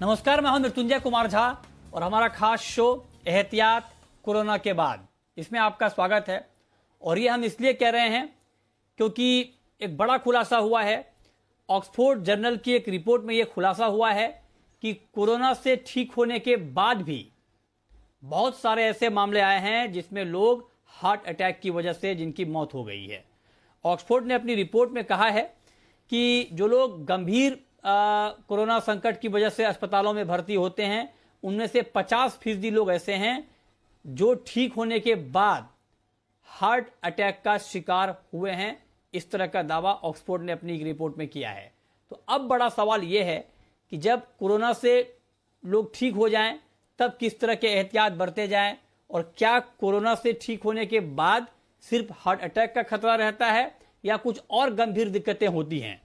नमस्कार, मैं हूं मृत्युंजय कुमार झा और हमारा खास शो एहतियात कोरोना के बाद, इसमें आपका स्वागत है। और ये हम इसलिए कह रहे हैं क्योंकि एक बड़ा खुलासा हुआ है। ऑक्सफोर्ड जर्नल की एक रिपोर्ट में ये खुलासा हुआ है कि कोरोना से ठीक होने के बाद भी बहुत सारे ऐसे मामले आए हैं जिसमें लोग हार्ट अटैक की वजह से जिनकी मौत हो गई है। ऑक्सफोर्ड ने अपनी रिपोर्ट में कहा है कि जो लोग गंभीर कोरोना संकट की वजह से अस्पतालों में भर्ती होते हैं, उनमें से 50% लोग ऐसे हैं जो ठीक होने के बाद हार्ट अटैक का शिकार हुए हैं। इस तरह का दावा ऑक्सफोर्ड ने अपनी रिपोर्ट में किया है। तो अब बड़ा सवाल यह है कि जब कोरोना से लोग ठीक हो जाएं, तब किस तरह के एहतियात बरते जाएं, और क्या कोरोना से ठीक होने के बाद सिर्फ हार्ट अटैक का खतरा रहता है या कुछ और गंभीर दिक्कतें होती हैं,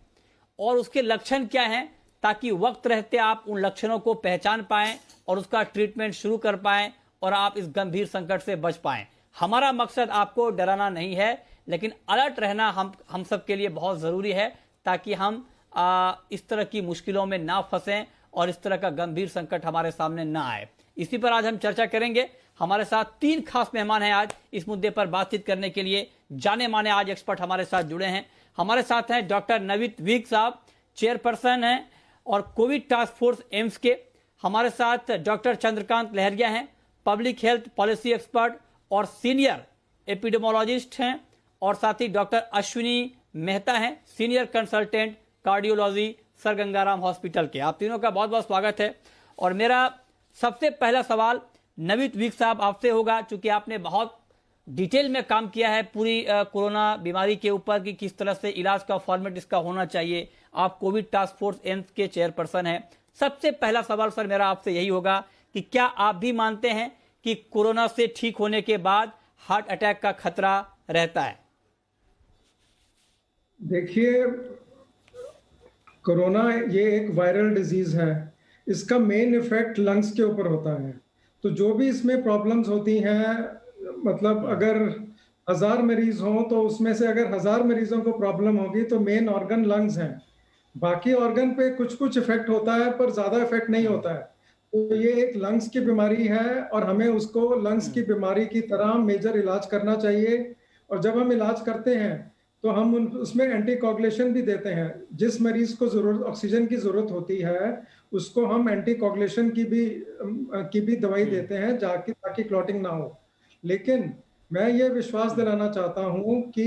और उसके लक्षण क्या हैं, ताकि वक्त रहते आप उन लक्षणों को पहचान पाएं और उसका ट्रीटमेंट शुरू कर पाएं और आप इस गंभीर संकट से बच पाएं। हमारा मकसद आपको डराना नहीं है, लेकिन अलर्ट रहना हम सब के लिए बहुत ज़रूरी है, ताकि हम इस तरह की मुश्किलों में ना फंसें और इस तरह का गंभीर संकट हमारे सामने ना आए। इसी पर आज हम चर्चा करेंगे। हमारे साथ 3 खास मेहमान हैं आज इस मुद्दे पर बातचीत करने के लिए। जाने माने आज एक्सपर्ट हमारे साथ जुड़े हैं। हमारे साथ हैं डॉक्टर नवीत विक साहब, चेयरपर्सन हैं और कोविड टास्क फोर्स एम्स के। हमारे साथ डॉक्टर चंद्रकांत लहरिया हैं, पब्लिक हेल्थ पॉलिसी एक्सपर्ट और सीनियर एपिडेमोलॉजिस्ट हैं, और साथ ही डॉक्टर अश्विनी मेहता हैं, senior consultant cardiology sir Gangaram hospital के। आप तीनों का बहुत बहुत स्वागत है। और मेरा सबसे पहला सवाल नवीत विक साहब आपसे होगा, चूंकि आपने बहुत डिटेल में काम किया है पूरी कोरोना बीमारी के ऊपर कि किस तरह से इलाज का फॉर्मेट इसका होना चाहिए। आप कोविड टास्क फोर्स एम्स के चेयरपर्सन हैं। सबसे पहला सवाल सर मेरा आपसे यही होगा कि क्या आप भी मानते हैं कि कोरोना से ठीक होने के बाद हार्ट अटैक का खतरा रहता है? देखिए, कोरोना ये एक वायरल डिजीज है। इसका मेन इफेक्ट लंग्स के ऊपर होता है। तो जो भी इसमें प्रॉब्लम्स होती हैं, मतलब अगर 1000 मरीज हों तो उसमें से अगर 1000 मरीजों को प्रॉब्लम होगी तो मेन ऑर्गन लंग्स हैं। बाकी ऑर्गन पे कुछ कुछ इफेक्ट होता है पर ज्यादा इफेक्ट नहीं होता है। तो ये एक लंग्स की बीमारी है और हमें उसको लंग्स की बीमारी की तरह मेजर इलाज करना चाहिए। और जब हम इलाज करते हैं तो हम उसमें एंटीकोगुलेशन भी देते हैं। जिस मरीज को जरूरत ऑक्सीजन की जरूरत होती है उसको हम एंटीकोगुलेशन की भी दवाई देते हैं ताकि क्लॉटिंग ना हो। लेकिन मैं ये विश्वास दिलाना चाहता हूं कि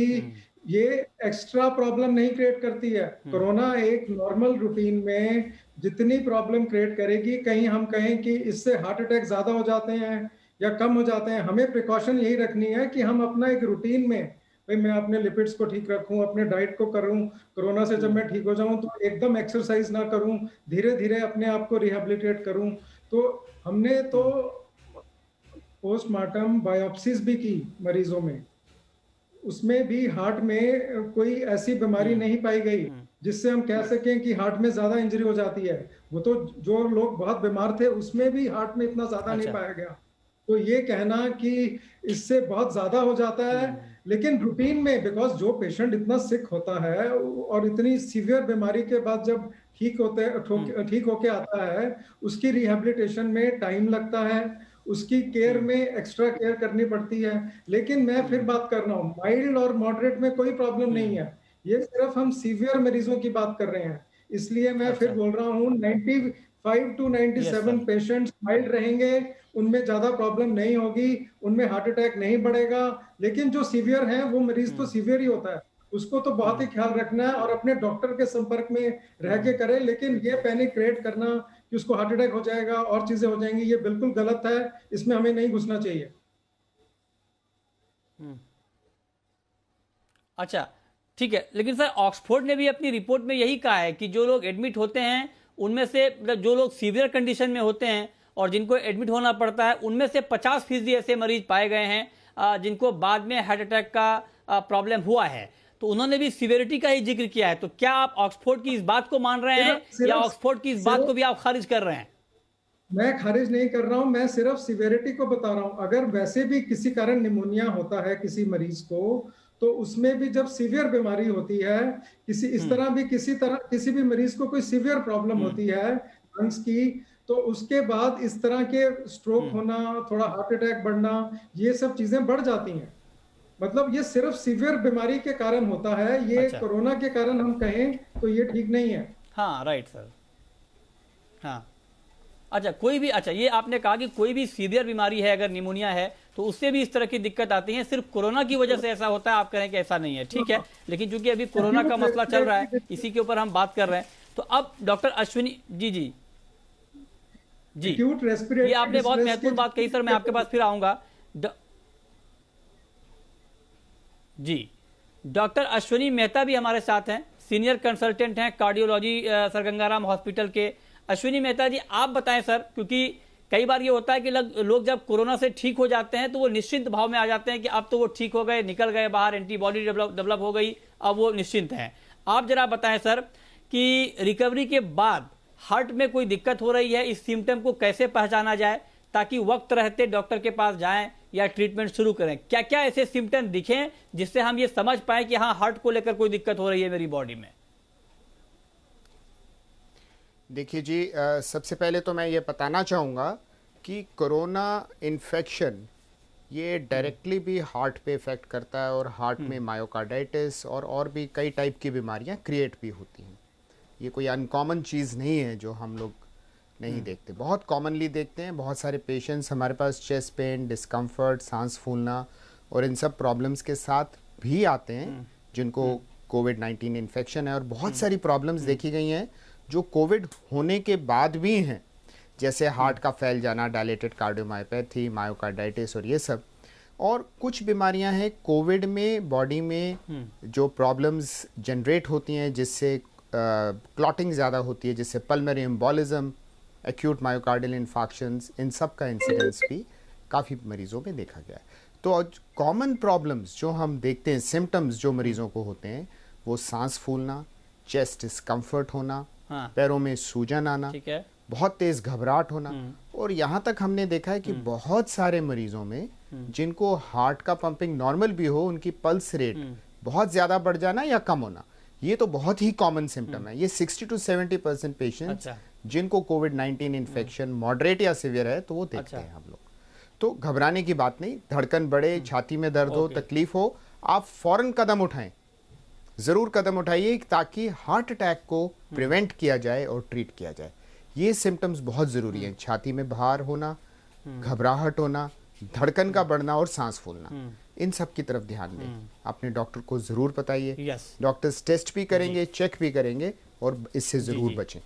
ये एक्स्ट्रा प्रॉब्लम नहीं क्रिएट करती है। कोरोना एक नॉर्मल रूटीन में जितनी प्रॉब्लम क्रिएट करेगी, कहीं हम कहें कि इससे हार्ट अटैक ज्यादा हो जाते हैं या कम हो जाते हैं, हमें प्रिकॉशन यही रखनी है कि हम अपना एक रूटीन में, भाई मैं अपने लिपिड्स को ठीक रखूं, अपने डाइट को करूं, कोरोना से जब मैं ठीक हो जाऊं तो एकदम एक्सरसाइज ना करूं, धीरे धीरे अपने आप को रिहेबिलिटेट करूं। तो हमने तो पोस्टमार्टम बायोप्सीज भी की मरीजों में, उसमें भी हार्ट में कोई ऐसी बीमारी नहीं पाई गई जिससे हम कह सकें कि हार्ट में ज्यादा इंजरी हो जाती है। वो तो जो लोग बहुत बीमार थे उसमें भी हार्ट में इतना ज्यादा नहीं पाया गया। तो ये कहना कि इससे बहुत ज्यादा हो जाता है, लेकिन रूटीन में, बिकॉज जो पेशेंट इतना सिक होता है और इतनी सीवियर बीमारी के बाद जब ठीक होके आता है, उसकी रिहेबिलिटेशन में टाइम लगता है, उसकी केयर में एक्स्ट्रा केयर करनी पड़ती है। लेकिन मैं फिर बात कर रहा हूँ, माइल्ड और मॉडरेट में कोई प्रॉब्लम नहीं है, ये सिर्फ हम सीवियर मरीजों की बात कर रहे हैं। इसलिए मैं फिर बोल रहा हूँ 95 to 97 पेशेंट्स माइल्ड रहेंगे, उनमें ज्यादा प्रॉब्लम नहीं होगी, उनमें हार्ट अटैक नहीं बढ़ेगा। लेकिन जो सीवियर है वो मरीज तो सीवियर ही होता है, उसको तो बहुत ही ख्याल रखना है और अपने डॉक्टर के संपर्क में रह के करें। लेकिन ये पैनिक क्रिएट करना कि उसको हार्ट अटैक हो जाएगा और चीजें हो जाएंगी, ये बिल्कुल गलत है, इसमें हमें नहीं घुसना चाहिए। अच्छा, ठीक है। लेकिन सर, ऑक्सफोर्ड ने भी अपनी रिपोर्ट में यही कहा है कि जो लोग एडमिट होते हैं उनमें से, मतलब जो लोग सीवियर कंडीशन में होते हैं और जिनको एडमिट होना पड़ता है, उनमें से 50% ऐसे मरीज पाए गए हैं जिनको बाद में हार्ट अटैक का प्रॉब्लम हुआ है। तो उन्होंने भी सीवियरिटी का ही जिक्र किया है। तो क्या आप ऑक्सफोर्ड की इस बात को मान रहे हैं या ऑक्सफोर्ड की इस बात को भी आप खारिज कर रहे हैं? मैं खारिज नहीं कर रहा हूं, मैं सिर्फ सीवियरिटी को बता रहा हूं। अगर वैसे भी किसी कारण निमोनिया होता है किसी मरीज को, तो उसमें भी जब सीवियर बीमारी होती है, इस तरह भी किसी भी मरीज को कोई सीवियर प्रॉब्लम होती है लंग्स की, तो उसके बाद इस तरह के स्ट्रोक होना, थोड़ा हार्ट अटैक बढ़ना, ये सब चीजें बढ़ जाती हैं। मतलब ये सिर्फ सीवियर बीमारी के कारण होता है, ये अच्छा। कोरोना के कारण हम कहें तो ये ठीक नहीं है। हाँ राइट सर। हाँ अच्छा, कोई भी, अच्छा ये आपने कहा कि कोई भी सीवियर बीमारी है, अगर निमोनिया है तो उससे भी इस तरह की दिक्कत आती है, सिर्फ कोरोना की वजह से ऐसा होता है, आप कहें कि ऐसा नहीं है, ठीक है। लेकिन चूंकि अभी कोरोना का मसला चल रहा है, इसी के ऊपर हम बात कर रहे हैं, तो अब डॉक्टर अश्विनी जी जी जी, एक्यूट ये रेस्पिरेटरी आपने बहुत डिस्ट्रेस महत्वपूर्ण बात कही सर, मैं आपके पास फिर आऊंगा। जी, डॉक्टर अश्विनी मेहता भी हमारे साथ हैं, सीनियर कंसल्टेंट हैं कार्डियोलॉजी सर गंगाराम हॉस्पिटल के। अश्विनी मेहता जी, आप बताएं सर, क्योंकि कई बार ये होता है कि लोग जब कोरोना से ठीक हो जाते हैं तो वो निश्चिंत भाव में आ जाते हैं कि अब तो वो ठीक हो गए, निकल गए बाहर, एंटीबॉडी डेवलप हो गई, अब वो निश्चिंत हैं। आप जरा बताएं सर कि रिकवरी के बाद हार्ट में कोई दिक्कत हो रही है, इस सिम्टम को कैसे पहचाना जाए ताकि वक्त रहते डॉक्टर के पास जाएं या ट्रीटमेंट शुरू करें। क्या क्या ऐसे सिम्टम दिखें जिससे हम ये समझ पाए कि हाँ, हार्ट को लेकर कोई दिक्कत हो रही है मेरी बॉडी में? देखिए जी, सबसे पहले तो मैं ये बताना चाहूँगा कि कोरोना इन्फेक्शन ये डायरेक्टली भी हार्ट पे इफ़ेक्ट करता है और हार्ट में मायोकार्डाइटिस और भी कई टाइप की बीमारियां क्रिएट भी होती हैं। ये कोई अनकॉमन चीज़ नहीं है जो हम लोग नहीं देखते, बहुत कॉमनली देखते हैं। बहुत सारे पेशेंट्स हमारे पास चेस्ट पेन, डिस्कम्फर्ट, सांस फूलना और इन सब प्रॉब्लम्स के साथ भी आते हैं जिनको कोविड-19 इन्फेक्शन है। और बहुत सारी प्रॉब्लम्स देखी गई हैं जो कोविड होने के बाद भी हैं, जैसे हार्ट का फैल जाना, डायलेटेड कार्डियोमायोपैथी, मायोकार्डाइटिस और ये सब। और कुछ बीमारियां हैं कोविड में बॉडी में जो प्रॉब्लम्स जनरेट होती हैं, जिससे क्लॉटिंग ज़्यादा होती है, जिससे pulmonary embolism, acute myocardial infarctions, इन सब का इंसिडेंस भी काफ़ी मरीजों में देखा गया है। तो कॉमन प्रॉब्लम्स जो हम देखते हैं, सिम्टम्स जो मरीजों को होते हैं, वो सांस फूलना, चेस्ट डिस्कम्फर्ट होना, हाँ, पैरों में सूजन आना, ठीक है, बहुत तेज घबराहट होना। और यहाँ तक हमने देखा है कि बहुत सारे मरीजों में जिनको हार्ट का पंपिंग नॉर्मल भी हो, उनकी पल्स रेट बहुत ज़्यादा बढ़ जाना या कम होना, ये तो बहुत ही कॉमन सिम्टम है। ये 60 to 70% पेशेंट्स अच्छा, जिनको कोविड-19 इन्फेक्शन मॉडरेट या सिवियर है तो वो देखते अच्छा, हैं हम लोग। तो घबराने की बात नहीं, धड़कन बढ़े, छाती में दर्द हो, ओके, तकलीफ हो, आप फौरन कदम उठाएं, ज़रूर कदम उठाइए ताकि हार्ट अटैक को प्रिवेंट किया जाए और ट्रीट किया जाए। ये सिम्टम्स बहुत ज़रूरी हैं, छाती में भार होना, घबराहट होना, धड़कन का बढ़ना और सांस फूलना, इन सब की तरफ ध्यान दें। अपने डॉक्टर को ज़रूर बताइए, यस, डॉक्टर्स टेस्ट भी करेंगे, चेक भी करेंगे और इससे ज़रूर जी। बचें।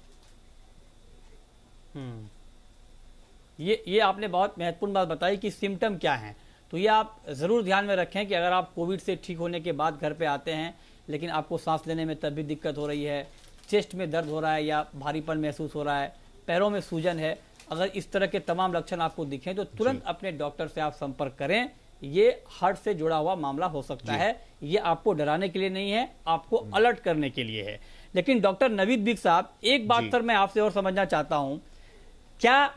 ये आपने बहुत महत्वपूर्ण बात बताई कि सिम्टम क्या हैं। तो ये आप ज़रूर ध्यान में रखें कि अगर आप कोविड से ठीक होने के बाद घर पे आते हैं लेकिन आपको सांस लेने में तब भी दिक्कत हो रही है, चेस्ट में दर्द हो रहा है या भारीपन महसूस हो रहा है, पैरों में सूजन है, अगर इस तरह के तमाम लक्षण आपको दिखें तो तुरंत अपने डॉक्टर से आप संपर्क करें। ये हार्ट से जुड़ा हुआ मामला हो सकता है, ये आपको डराने के लिए नहीं है, आपको अलर्ट करने के लिए है। लेकिन डॉक्टर नवीद बिग साहब, एक बात सर मैं आपसे और समझना चाहता हूं, क्या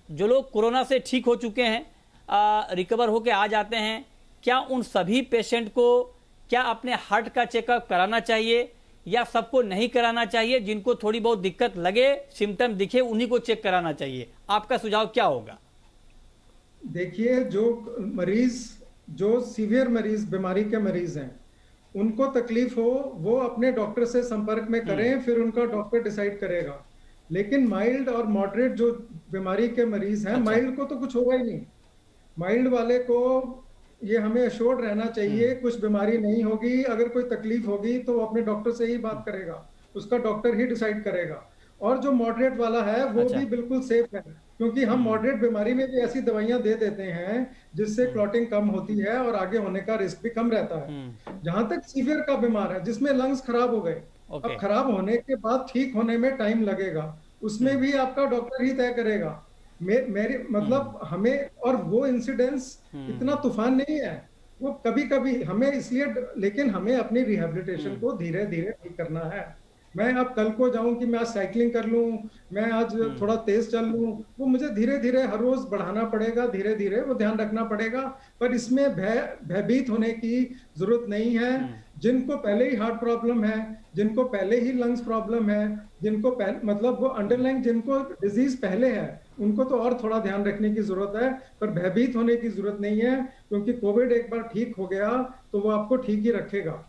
जो लोग कोरोना से ठीक हो चुके हैं, रिकवर होके आ जाते हैं, क्या उन सभी पेशेंट को क्या अपने हार्ट का चेकअप कराना चाहिए या सबको नहीं कराना चाहिए? जिनको थोड़ी बहुत दिक्कत लगे, सिम्टम दिखे, उन्हीं को चेक कराना चाहिए। आपका सुझाव क्या होगा? देखिए, जो मरीज, जो सीवियर मरीज, बीमारी के मरीज हैं, उनको तकलीफ हो वो अपने डॉक्टर से संपर्क में करें, फिर उनका डॉक्टर डिसाइड करेगा। लेकिन माइल्ड और मॉडरेट जो बीमारी के मरीज हैं, अच्छा, माइल्ड को तो कुछ होगा ही नहीं। माइल्ड वाले को ये हमें अश्योर्ड रहना चाहिए कुछ बीमारी नहीं होगी, अगर कोई तकलीफ होगी तो वो अपने डॉक्टर से ही बात करेगा, उसका डॉक्टर ही डिसाइड करेगा। और जो मॉडरेट वाला है वो अच्छा, भी बिल्कुल सेफ है, क्योंकि हम मॉडरेट बीमारी में भी ऐसी दवाइयां दे देते हैं जिससे क्लॉटिंग कम होती है और आगे होने का रिस्क भी कम रहता है। जहां तक सीवियर का बीमार है जिसमें लंग्स खराब हो गए, अब ओके, खराब होने के बाद ठीक होने में टाइम लगेगा, उसमें भी आपका डॉक्टर ही तय करेगा। मेरी मतलब हमें, और वो इंसिडेंस इतना तूफान नहीं है, वो कभी कभी हमें इसलिए, लेकिन हमें अपनी रिहेबिलिटेशन को धीरे धीरे ठीक करना है। मैं अब कल को जाऊं कि मैं आज साइकिलिंग कर लूं, मैं आज थोड़ा तेज चल लूं, वो मुझे धीरे धीरे हर रोज बढ़ाना पड़ेगा, धीरे धीरे वो ध्यान रखना पड़ेगा। पर इसमें भयभीत होने की जरूरत नहीं है। जिनको पहले ही हार्ट प्रॉब्लम है, जिनको पहले ही लंग्स प्रॉब्लम है, जिनको मतलब वो अंडरलाइन जिनको डिजीज पहले है, उनको तो और थोड़ा ध्यान रखने की जरूरत है। पर भयभीत होने की जरूरत नहीं है, क्योंकि कोविड एक बार ठीक हो गया तो वो आपको ठीक ही रखेगा।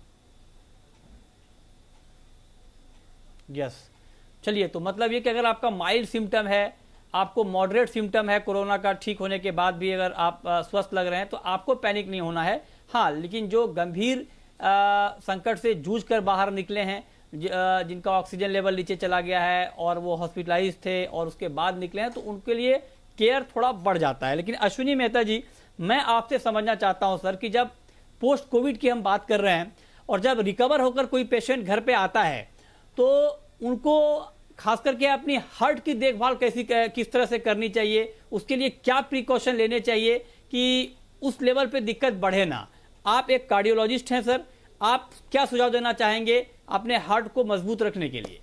यस, चलिए, तो मतलब ये कि अगर आपका माइल्ड सिम्टम है, आपको मॉडरेट सिम्टम है कोरोना का, ठीक होने के बाद भी अगर आप स्वस्थ लग रहे हैं, तो आपको पैनिक नहीं होना है। हाँ, लेकिन जो गंभीर संकट से जूझ कर बाहर निकले हैं, जिनका ऑक्सीजन लेवल नीचे चला गया है और वो हॉस्पिटलाइज थे और उसके बाद निकले हैं, तो उनके लिए केयर थोड़ा बढ़ जाता है। लेकिन अश्विनी मेहता जी, मैं आपसे समझना चाहता हूं सर कि जब पोस्ट कोविड की हम बात कर रहे हैं और जब रिकवर होकर कोई पेशेंट घर पे आता है, तो उनको खास करके अपनी हार्ट की देखभाल किस तरह से करनी चाहिए, उसके लिए क्या प्रिकॉशन लेने चाहिए कि उस लेवल पे दिक्कत बढ़े ना। आप एक कार्डियोलॉजिस्ट हैं सर, आप क्या सुझाव देना चाहेंगे अपने हार्ट को मजबूत रखने के लिए?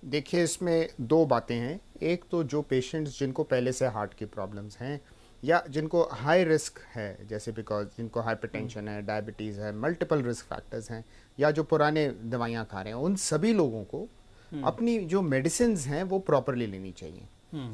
देखिए, इसमें दो बातें हैं। एक तो जो पेशेंट्स जिनको पहले से हार्ट की प्रॉब्लम्स हैं या जिनको हाई रिस्क है, जैसे बिकॉज जिनको हाइपरटेंशन है, डायबिटीज़ है, मल्टीपल रिस्क फैक्टर्स हैं, या जो पुराने दवाइयाँ खा रहे हैं, उन सभी लोगों को अपनी जो मेडिसिन्स हैं वो प्रॉपरली लेनी चाहिए।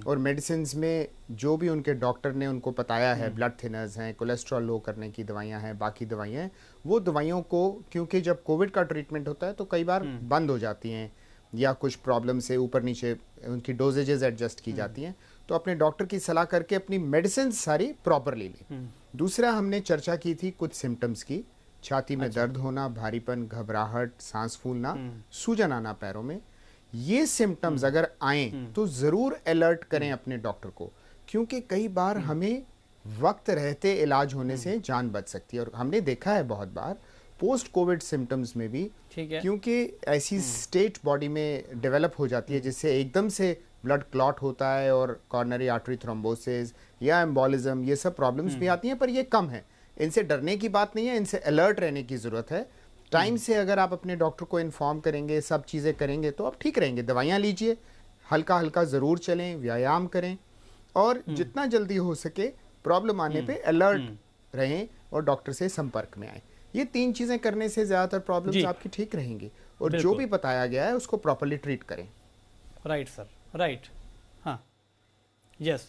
और मेडिसिन्स में जो भी उनके डॉक्टर ने उनको बताया है, ब्लड थिनर्स हैं, कोलेस्ट्रॉल लो करने की दवाइयाँ हैं, बाकी दवाइयाँ हैं, वो दवाइयों को, क्योंकि जब कोविड का ट्रीटमेंट होता है तो कई बार बंद हो जाती हैं या कुछ प्रॉब्लम से ऊपर नीचे उनकी डोजेजेस एडजस्ट की जाती हैं, तो अपने डॉक्टर की सलाह करके अपनी मेडिसिन सारी प्रॉपरली लें। दूसरा, हमने चर्चा की थी कुछ सिम्टम्स की, छाती में दर्द होना, भारीपन, घबराहट, सांस फूलना, सूजन आना पैरों में। ये सिम्टम्स अगर आए तो जरूर अलर्ट करें अपने डॉक्टर को, क्योंकि कई बार हमें वक्त रहते इलाज होने से जान बच सकती है। और हमने देखा है बहुत बार पोस्ट कोविड सिम्टम्स में भी, क्योंकि ऐसी स्टेट बॉडी में डेवलप हो जाती है जिससे एकदम से ब्लड क्लॉट होता है और कॉर्नरी आर्टरी थ्रोम्बोसिस या एम्बोलिज्म, ये सब प्रॉब्लम्स भी आती हैं, पर ये कम है। इनसे डरने की बात नहीं है, इनसे अलर्ट रहने की ज़रूरत है। टाइम से अगर आप अपने डॉक्टर को इन्फॉर्म करेंगे, सब चीज़ें करेंगे, तो आप ठीक रहेंगे। दवाइयाँ लीजिए, हल्का हल्का ज़रूर चलें, व्यायाम करें, और जितना जल्दी हो सके प्रॉब्लम आने पे अलर्ट रहें और डॉक्टर से संपर्क में आए। ये 3 चीज़ें करने से ज़्यादातर प्रॉब्लम्स आपकी ठीक रहेंगी, और जो भी बताया गया है उसको प्रॉपर्ली ट्रीट करें। Right sir, right. हाँ, यस,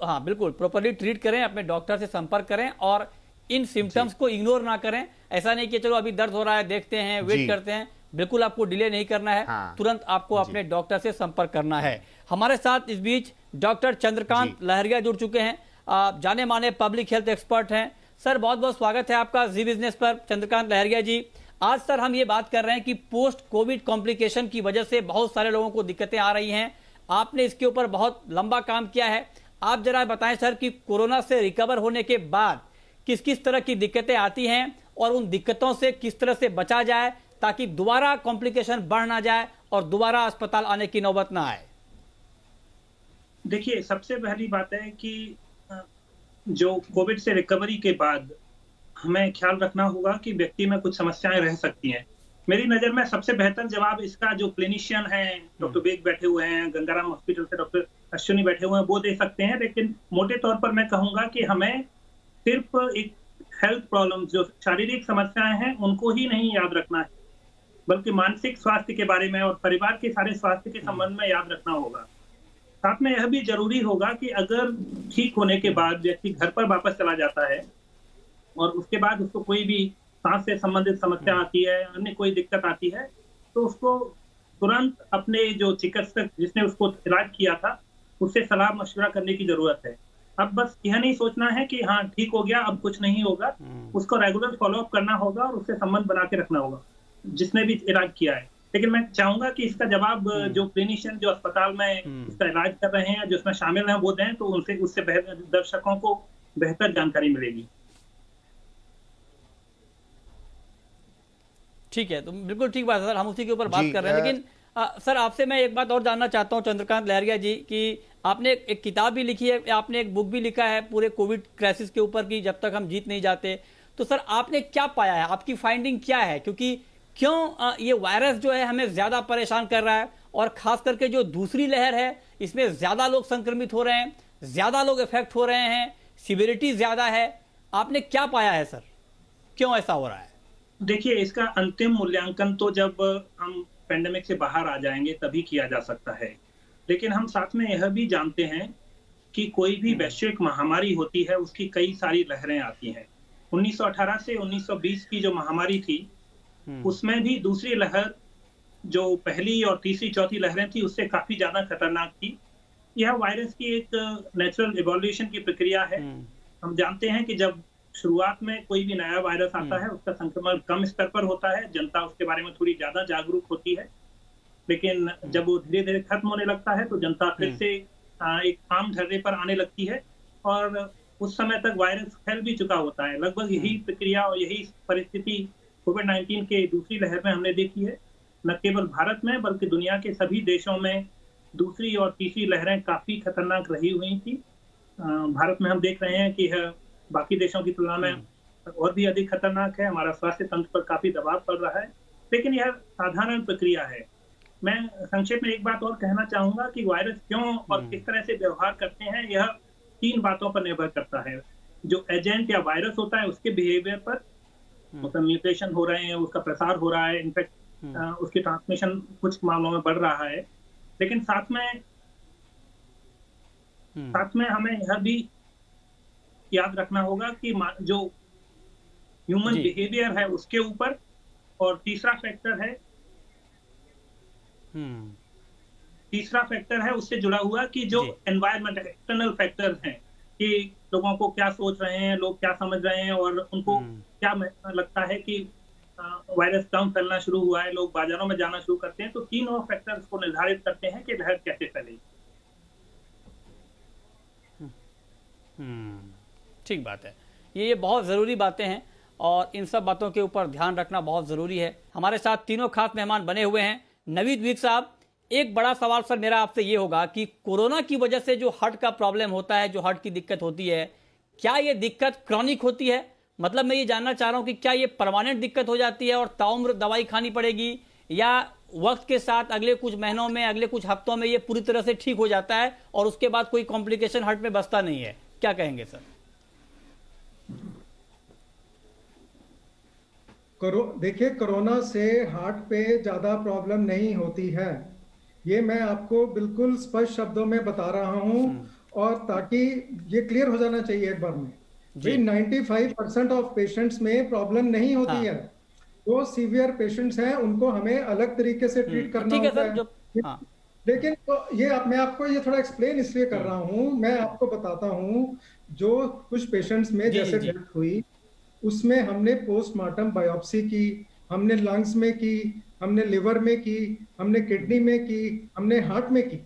हाँ बिल्कुल, प्रॉपर्ली ट्रीट करें, अपने डॉक्टर से संपर्क करें और इन सिम्टम्स को इग्नोर ना करें। ऐसा नहीं कि चलो अभी दर्द हो रहा है, देखते हैं, वेट करते हैं। बिल्कुल आपको डिले नहीं करना है। हाँ, तुरंत आपको अपने डॉक्टर से संपर्क करना है। हमारे साथ इस बीच डॉक्टर चंद्रकांत लहरिया जुड़ चुके हैं, जाने माने पब्लिक हेल्थ एक्सपर्ट हैं। सर, बहुत बहुत स्वागत है आपका जी बिजनेस पर, चंद्रकांत लहरिया जी। आज सर हम ये बात कर रहे हैं कि पोस्ट कोविड कॉम्प्लिकेशन की वजह से बहुत सारे लोगों को दिक्कतें आ रही हैं। आपने इसके ऊपर बहुत लंबा काम किया है। आप जरा बताएं सर कि कोरोना से रिकवर होने के बाद किस किस तरह की दिक्कतें आती हैं और उन दिक्कतों से किस तरह से बचा जाए ताकि दोबारा कॉम्प्लिकेशन बढ़ ना जाए और दोबारा अस्पताल आने की नौबत ना आए। देखिए, सबसे पहली बात है कि जो कोविड से रिकवरी के बाद हमें ख्याल रखना होगा कि व्यक्ति में कुछ समस्याएं रह सकती हैं। मेरी नज़र में सबसे बेहतर जवाब इसका जो क्लिनिशियन हैं, डॉक्टर बेग बैठे हुए हैं, गंगाराम हॉस्पिटल से डॉक्टर अश्विनी बैठे हुए हैं, वो दे सकते हैं। लेकिन मोटे तौर पर मैं कहूँगा कि हमें सिर्फ एक हेल्थ प्रॉब्लम, जो शारीरिक समस्याएं हैं, उनको ही नहीं याद रखना है, बल्कि मानसिक स्वास्थ्य के बारे में और परिवार के सारे स्वास्थ्य के संबंध में याद रखना होगा। साथ में यह भी जरूरी होगा कि अगर ठीक होने के बाद व्यक्ति घर पर वापस चला जाता है और उसके बाद उसको कोई भी सांस से संबंधित समस्या आती है, अन्य कोई दिक्कत आती है, तो उसको तुरंत अपने जो चिकित्सक जिसने उसको इलाज किया था उससे सलाह मशवरा करने की जरूरत है। अब बस यह नहीं सोचना है कि हाँ ठीक हो गया, अब कुछ नहीं होगा। उसको रेगुलर फॉलोअप करना होगा और उससे संबंध बना के रखना होगा जिसने भी इलाज किया है। लेकिन मैं चाहूंगा कि इसका जवाब जो क्लिनिशियन जो अस्पताल में इसका इलाज कर रहे हैं, जो इसमें शामिल हैं, वो दें, तो उनसे उससे दर्शकों को बेहतर जानकारी मिलेगी। ठीक है, तो बिल्कुल ठीक बात है सर, हम उसी के ऊपर बात कर रहे हैं। लेकिन सर, आपसे मैं एक बात और जानना चाहता हूं चंद्रकांत लहरिया जी, कि आपने एक किताब भी लिखी है, आपने एक बुक भी लिखा है पूरे कोविड क्राइसिस के ऊपर कि जब तक हम जीत नहीं जाते। तो सर, आपने क्या पाया है, आपकी फाइंडिंग क्या है? क्योंकि क्यों ये वायरस जो है हमें ज्यादा परेशान कर रहा है, और खास करके जो दूसरी लहर है इसमें ज्यादा लोग संक्रमित हो रहे हैं, ज्यादा लोग इफेक्ट हो रहे हैं, सिवियरिटी ज्यादा है? आपने क्या पाया है सर, क्यों ऐसा हो रहा है? देखिए, इसका अंतिम मूल्यांकन तो जब हम पेंडेमिक से बाहर आ जाएंगे तभी किया जा सकता है, लेकिन हम साथ में यह भी जानते हैं कि कोई भी वैश्विक महामारी होती है उसकी कई सारी लहरें आती हैं। 1918 से 1920 की जो महामारी थी उसमें भी दूसरी लहर जो पहली और तीसरी चौथी लहरें थी उससे काफी ज्यादा खतरनाक थी। यह वायरस की एक नेचुरल इवोल्यूशन की प्रक्रिया है। हम जानते हैं कि जब शुरुआत में कोई भी नया वायरस आता है उसका संक्रमण कम स्तर पर होता है, जनता उसके बारे में थोड़ी ज्यादा जागरूक होती है, लेकिन जब वो धीरे धीरे खत्म होने लगता है तो जनता फिर से एक आम ढर्रे पर आने लगती है, और उस समय तक वायरस फैल भी चुका होता है। लगभग यही प्रक्रिया और यही परिस्थिति कोविड-19 के दूसरी लहर में हमने देखी है। न केवल भारत में बल्कि दुनिया के सभी देशों में दूसरी और तीसरी लहरें काफी खतरनाक रही हुई थी। भारत में हम देख रहे हैं कि यह बाकी देशों की तुलना में और भी अधिक खतरनाक है। हमारा स्वास्थ्य तंत्र पर काफी दबाव पड़ रहा है, लेकिन यह साधारण प्रक्रिया है। मैं संक्षेप में एक बात और कहना चाहूंगा कि वायरस क्यों और किस तरह से व्यवहार करते हैं, यह 3 बातों पर निर्भर करता है। जो एजेंट या वायरस होता है उसके बिहेवियर पर, मतलब म्यूटेशन हो रहे हैं, उसका प्रसार हो रहा है, इनफैक्ट उसकी ट्रांसमिशन कुछ मामलों में बढ़ रहा है, लेकिन साथ में हमें यह भी याद रखना होगा कि जो ह्यूमन बिहेवियर है उसके ऊपर, और तीसरा फैक्टर है उससे जुड़ा हुआ कि जो एनवायरमेंट एक्सटर्नल फैक्टर्स हैं, कि लोगों को क्या सोच रहे हैं, लोग क्या समझ रहे हैं, और उनको क्या लगता है कि वायरस कम फैलना शुरू हुआ है, लोग बाजारों में जाना शुरू करते हैं। तो 3 और फैक्टर्स को निर्धारित करते हैं कि लहर कैसे फैलेगी। ठीक बात है, ये बहुत ज़रूरी बातें हैं और इन सब बातों के ऊपर ध्यान रखना बहुत ज़रूरी है। हमारे साथ तीनों खास मेहमान बने हुए हैं। नवीद विक साहब, एक बड़ा सवाल सर मेरा आपसे ये होगा कि कोरोना की वजह से जो हार्ट का प्रॉब्लम होता है, जो हार्ट की दिक्कत होती है, क्या ये दिक्कत क्रॉनिक होती है? मतलब मैं ये जानना चाह रहा हूँ कि क्या ये परमानेंट दिक्कत हो जाती है और ताउम्र दवाई खानी पड़ेगी, या वक्त के साथ अगले कुछ महीनों में, अगले कुछ हफ्तों में ये पूरी तरह से ठीक हो जाता है और उसके बाद कोई कॉम्प्लिकेशन हार्ट में बसता नहीं है? क्या कहेंगे सर? देखिए, कोरोना से हार्ट पे ज़्यादा प्रॉब्लम नहीं होती है, ये मैं आपको बिल्कुल स्पष्ट शब्दों में बता रहा हूँ, और ताकि ये क्लियर हो जाना चाहिए एक बार में। 95% ऑफ पेशेंट्स में प्रॉब्लम नहीं होती है। जो सीवियर पेशेंट्स हैं उनको हमें अलग तरीके से ट्रीट करना होता है। लेकिन तो मैं आपको ये थोड़ा एक्सप्लेन इसलिए कर रहा हूँ, मैं आपको बताता हूँ, जो कुछ पेशेंट्स में जैसे डेथ हुई उसमें हमने पोस्टमार्टम बायोप्सी की, हमने लंग्स में की, हमने लिवर में की, हमने किडनी में की, हमने हार्ट में की।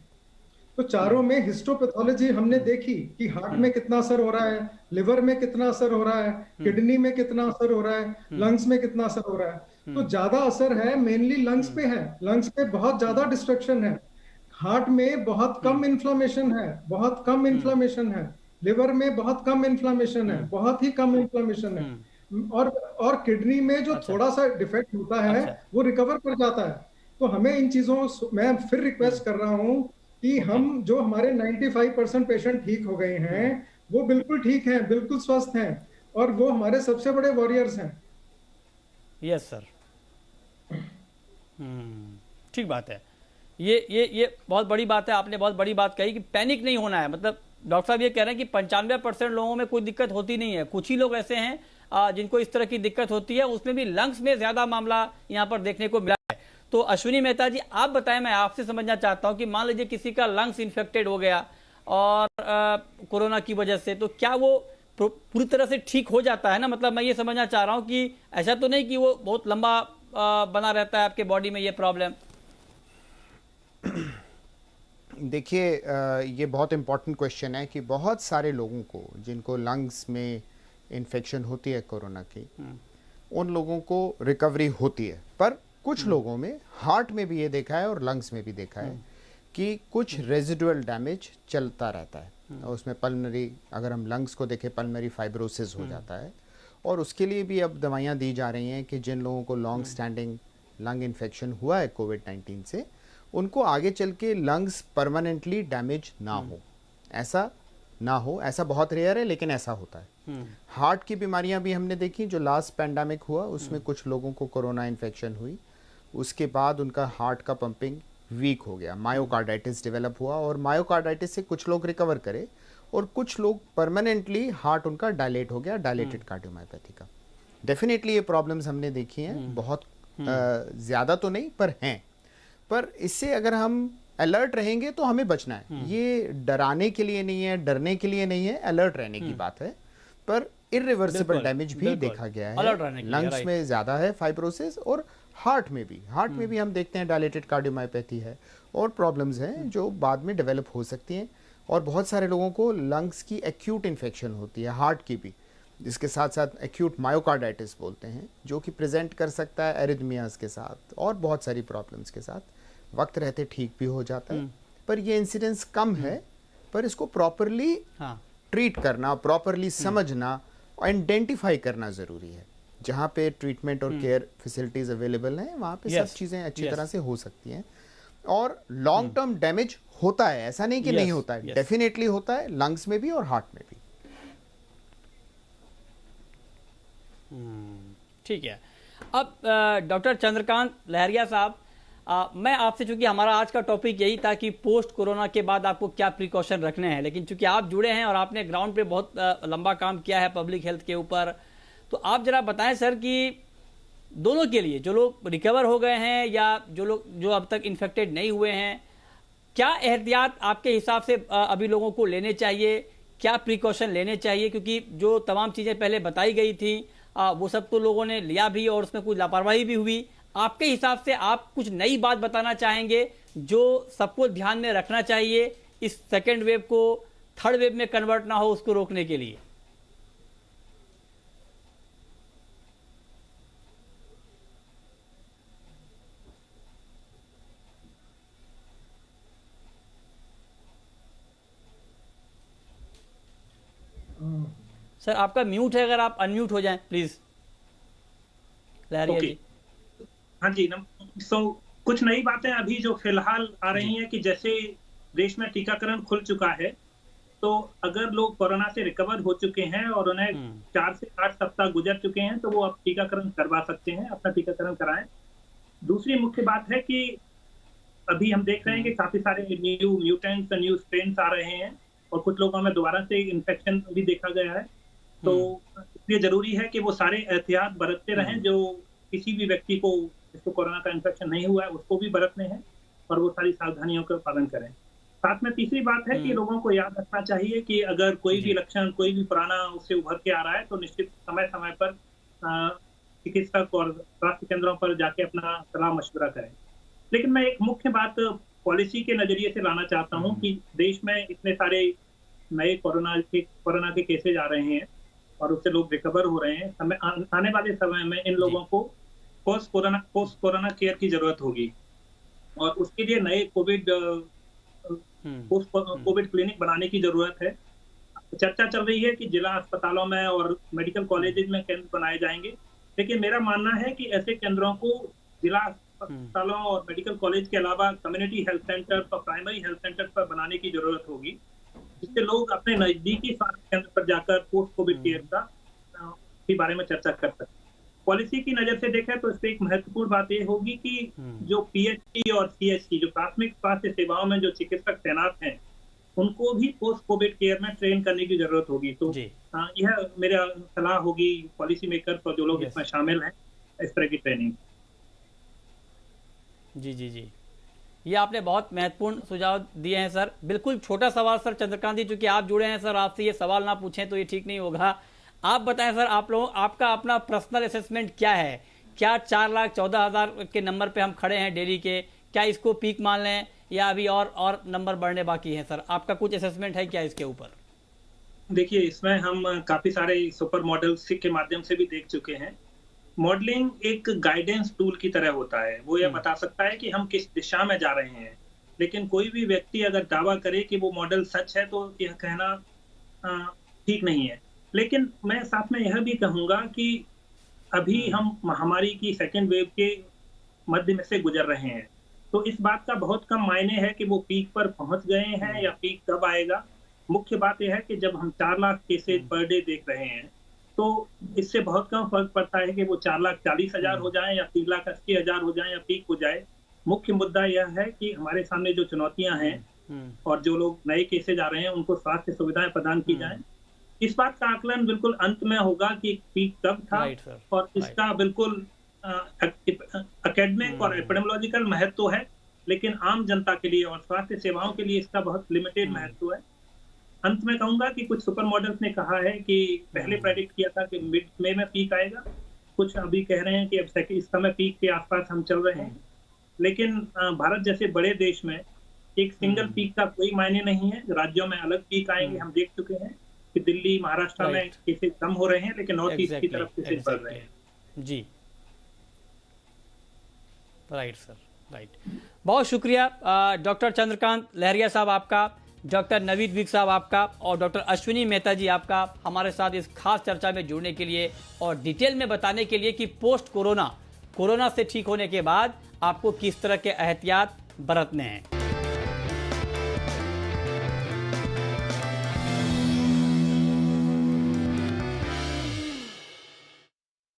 तो चारों में हिस्टोपैथोलॉजी हमने देखी कि हार्ट में कितना असर हो रहा है, लिवर में कितना असर हो रहा है, किडनी में कितना असर हो रहा है, लंग्स में कितना असर हो रहा है। तो ज्यादा असर है मेनली लंग्स पे है, लंग्स पे बहुत ज्यादा डिस्ट्रक्शन है। हार्ट में बहुत कम इन्फ्लामेशन है, बहुत कम इन्फ्लामेशन है। लिवर में बहुत कम इन्फ्लामेशन है, बहुत ही कम इन्फ्लामेशन है। और किडनी में जो थोड़ा सा डिफेक्ट होता है वो रिकवर कर जाता है। तो हमें इन चीजों, मैं फिर रिक्वेस्ट कर रहा हूं कि हम, जो हमारे 95% पेशेंट ठीक हो गए हैं वो बिल्कुल ठीक हैं, बिल्कुल स्वस्थ हैं, और वो हमारे सबसे बड़े वॉरियर्स हैं। यस सर, ठीक बात है। ये बहुत बड़ी बात है, आपने बहुत बड़ी बात कही कि पैनिक नहीं होना है। मतलब डॉक्टर साहब ये कह रहे हैं कि 95% लोगों में कोई दिक्कत होती नहीं है, कुछ ही लोग ऐसे हैं जिनको इस तरह की दिक्कत होती है, उसमें भी लंग्स में ज्यादा मामला यहाँ पर देखने को मिला है। तो अश्विनी मेहता जी, आप बताएं, मैं आपसे समझना चाहता हूं कि मान लीजिए किसी का लंग्स इन्फेक्टेड हो गया और कोरोना की वजह से, तो क्या वो पूरी तरह से ठीक हो जाता है ना? मतलब मैं ये समझना चाह रहा हूं कि ऐसा तो नहीं कि वो बहुत लंबा बना रहता है आपके बॉडी में ये प्रॉब्लम। देखिए, ये बहुत इम्पॉर्टेंट क्वेश्चन है कि बहुत सारे लोगों को जिनको लंग्स में इन्फेक्शन होती है कोरोना की, उन लोगों को रिकवरी होती है, पर कुछ लोगों में हार्ट में भी ये देखा है और लंग्स में भी देखा है कि कुछ रेजिडुअल डैमेज चलता रहता है। और उसमें पल्मनरी, अगर हम लंग्स को देखें, पल्मनरी फाइब्रोसिस हो जाता है, और उसके लिए भी अब दवाइयाँ दी जा रही हैं कि जिन लोगों को लॉन्ग स्टैंडिंग लंग इन्फेक्शन हुआ है कोविड-19 से, उनको आगे चल के लंग्स परमानेंटली डैमेज ना हो, ऐसा ना हो। ऐसा बहुत रेयर है, लेकिन ऐसा होता है। हार्ट की बीमारियां भी हमने देखी, जो लास्ट पैंडेमिक हुआ उसमें कुछ लोगों को कोरोना इन्फेक्शन हुई, उसके बाद उनका हार्ट का पंपिंग वीक हो गया, मायोकार्डाइटिस डेवलप हुआ, और मायोकार्डाइटिस से कुछ लोग रिकवर करे और कुछ लोग परमानेंटली हार्ट उनका डायलेट हो गया, डायलेटेड कार्डियोमायोपैथी का। डेफिनेटली ये प्रॉब्लम्स हमने देखी हैं, बहुत ज़्यादा तो नहीं पर हैं। पर इससे अगर हम अलर्ट रहेंगे तो हमें बचना है। ये डराने के लिए नहीं है, डरने के लिए नहीं है, अलर्ट रहने की बात है। पर इरिवर्सिबल डैमेज भी देखा गया है, लंग्स में ज़्यादा है फाइब्रोसिस, और हार्ट में भी हम देखते हैं डायलेटेड कार्डियोमायोपैथी है और प्रॉब्लम्स हैं जो बाद में डेवलप हो सकती हैं। और बहुत सारे लोगों को लंग्स की एक्यूट इन्फेक्शन होती है, हार्ट की भी, जिसके साथ साथ एक्यूट मायोकार्डाइटिस बोलते हैं, जो कि प्रेजेंट कर सकता है एरिथमियाज के साथ और बहुत सारी प्रॉब्लम्स के साथ। वक्त रहते ठीक भी हो जाता है, पर ये इंसिडेंस कम है। पर इसको प्रॉपरली ट्रीट करना, प्रॉपरली समझना, आइडेंटिफाई करना ज़रूरी है। जहाँ पे ट्रीटमेंट और केयर फैसिलिटीज़ अवेलेबल हैं, वहाँ पे सब चीज़ें अच्छी तरह से हो सकती हैं। और लॉन्ग टर्म डैमेज होता है, ऐसा नहीं कि नहीं होता है, डेफिनेटली होता है, लंग्स में भी और हार्ट में भी। ठीक है। अब डॉक्टर चंद्रकांत लहरिया साहब, मैं आपसे, चूंकि हमारा आज का टॉपिक यही था कि पोस्ट कोरोना के बाद आपको क्या प्रिकॉशन रखने हैं, लेकिन चूंकि आप जुड़े हैं और आपने ग्राउंड पे बहुत लंबा काम किया है पब्लिक हेल्थ के ऊपर, तो आप जरा बताएं सर कि दोनों के लिए, जो लोग रिकवर हो गए हैं या जो अब तक इन्फेक्टेड नहीं हुए हैं, क्या एहतियात आपके हिसाब से अभी लोगों को लेने चाहिए, क्या प्रिकॉशन लेने चाहिए? क्योंकि जो तमाम चीज़ें पहले बताई गई थी वो सब तो लोगों ने लिया भी और उसमें कुछ लापरवाही भी हुई। आपके हिसाब से आप कुछ नई बात बताना चाहेंगे जो सबको ध्यान में रखना चाहिए इस सेकेंड वेव को थर्ड वेव में कन्वर्ट ना हो, उसको रोकने के लिए? सर आपका म्यूट है, अगर आप अनम्यूट हो जाएं प्लीज। लहरिया जी। हाँ जी। कुछ नई बातें अभी जो फिलहाल आ रही हैं कि जैसे देश में टीकाकरण खुल चुका है, तो अगर लोग कोरोना से रिकवर हो चुके हैं और उन्हें 4 से 8 सप्ताह गुजर चुके हैं, तो वो अब टीकाकरण करवा सकते हैं, अपना टीकाकरण कराएं। दूसरी मुख्य बात है कि अभी हम देख रहे हैं कि काफी सारे न्यू म्यूटेंट्स, न्यू स्ट्रेन्स आ रहे हैं और कुछ लोगों में दोबारा से इन्फेक्शन भी देखा गया है। तो इसलिए जरूरी है कि वो सारे एहतियात बरतते रहें, जो किसी भी व्यक्ति को जिसको कोरोना का इन्फेक्शन नहीं हुआ है उसको भी बरतने हैं और वो सारी सावधानियों का पालन करें। साथ में तीसरी बात है कि लोगों को याद रखना चाहिए कि अगर कोई भी लक्षण, कोई भी पुराना उससे उभर के आ रहा है, तो निश्चित समय समय पर चिकित्सक और स्वास्थ्य केंद्रों पर जाके अपना सलाह मशवरा करें। लेकिन मैं एक मुख्य बात पॉलिसी के नजरिए से लाना चाहता हूँ कि देश में इतने सारे नए कोरोना के केसेज आ रहे हैं और उससे लोग रिकवर हो रहे हैं। आने वाले समय में इन लोगों को पोस्ट कोरोना केयर की जरूरत होगी और उसके लिए नए कोविड क्लिनिक बनाने की जरूरत है। चर्चा चल रही है कि जिला अस्पतालों में और मेडिकल कॉलेजेस में केंद्र बनाए जाएंगे, लेकिन मेरा मानना है कि ऐसे केंद्रों को जिला अस्पतालों और मेडिकल कॉलेज के अलावा कम्युनिटी हेल्थ सेंटर और प्राइमरी हेल्थ सेंटर पर बनाने की जरूरत होगी, जिससे लोग अपने नजदीकी स्वास्थ्य केंद्र पर जाकर पोस्ट कोविड केयर के बारे में चर्चा कर सकते हैं। पॉलिसी की नजर से देखें तो इससे एक महत्वपूर्ण बात ये होगी कि जो पीएचसी और सीएचसी, जो प्राथमिक स्वास्थ्य सेवाओं में जो चिकित्सक तैनात हैं, उनको भी पोस्ट कोविड केयर में ट्रेन करने की जरूरत होगी। तो यह मेरा सलाह होगी पॉलिसी मेकर्स और जो लोग इसमें शामिल हैं, इस तरह की ट्रेनिंग। जी, ये आपने बहुत महत्वपूर्ण सुझाव दिए हैं सर। बिल्कुल छोटा सवाल सर चंद्रकांत जी, चूंकि आप जुड़े हैं सर, आपसे ये सवाल ना पूछें तो ये ठीक नहीं होगा। आप बताएं सर, आप लोग आपका अपना पर्सनल असेसमेंट क्या है? क्या 4,14,000 के नंबर पे हम खड़े हैं डेली के? क्या इसको पीक मान लें या अभी और नंबर बढ़ने बाकी है? सर आपका कुछ असेसमेंट है क्या इसके ऊपर? देखिए, इसमें हम काफी सारे सुपर मॉडल्स के माध्यम से भी देख चुके हैं। मॉडलिंग एक गाइडेंस टूल की तरह होता है, वो यह बता सकता है कि हम किस दिशा में जा रहे हैं, लेकिन कोई भी व्यक्ति अगर दावा करे कि वो मॉडल सच है तो यह कहना ठीक नहीं है। लेकिन मैं साथ में यह भी कहूंगा कि अभी हम महामारी की सेकेंड वेव के मध्य में से गुजर रहे हैं। तो इस बात का बहुत कम मायने है कि वो पीक पर पहुंच गए हैं या पीक कब आएगा। मुख्य बात यह है कि जब हम 4 लाख केसेज पर डे देख रहे हैं तो इससे बहुत कम फर्क पड़ता है कि वो 4,40,000 हो जाए या 3,80,000 हो जाए या पीक हो जाए। मुख्य मुद्दा यह है कि हमारे सामने जो चुनौतियां हैं और जो लोग नए केसेज आ रहे हैं उनको स्वास्थ्य सुविधाएं प्रदान की जाएं। इस बात का आकलन बिल्कुल अंत में होगा कि पीक कब था और इसका बिल्कुल एकेडमिक और एपिडेमियोलॉजिकल महत्व है, लेकिन आम जनता के लिए और स्वास्थ्य सेवाओं के लिए इसका बहुत लिमिटेड महत्व है। अंत में कहूंगा कि कुछ सुपर मॉडल्स ने कहा है कि पहले प्रेडिक्ट किया था कि मिड मई में पीक आएगा, कुछ अभी कह रहे हैं कि अब इस समय पीक के आसपास हम चल रहे हैं। लेकिन भारत जैसे बड़े देश में एक सिंगल पीक का कोई मायने नहीं है। राज्यों में अलग पीक आएंगे। हम देख चुके हैं कि दिल्ली, महाराष्ट्र में केसेस कम हो रहे हैं, लेकिन नॉर्थ ईस्ट की तरफ केसेस बढ़ रहे हैं। जी, राइट सर, राइट। बहुत शुक्रिया डॉक्टर चंद्रकांत लहरिया साहब आपका, डॉक्टर नवीद विक साहब आपका और डॉक्टर अश्विनी मेहता जी आपका हमारे साथ इस खास चर्चा में जुड़ने के लिए और डिटेल में बताने के लिए कि पोस्ट कोरोना से ठीक होने के बाद आपको किस तरह के एहतियात बरतने हैं।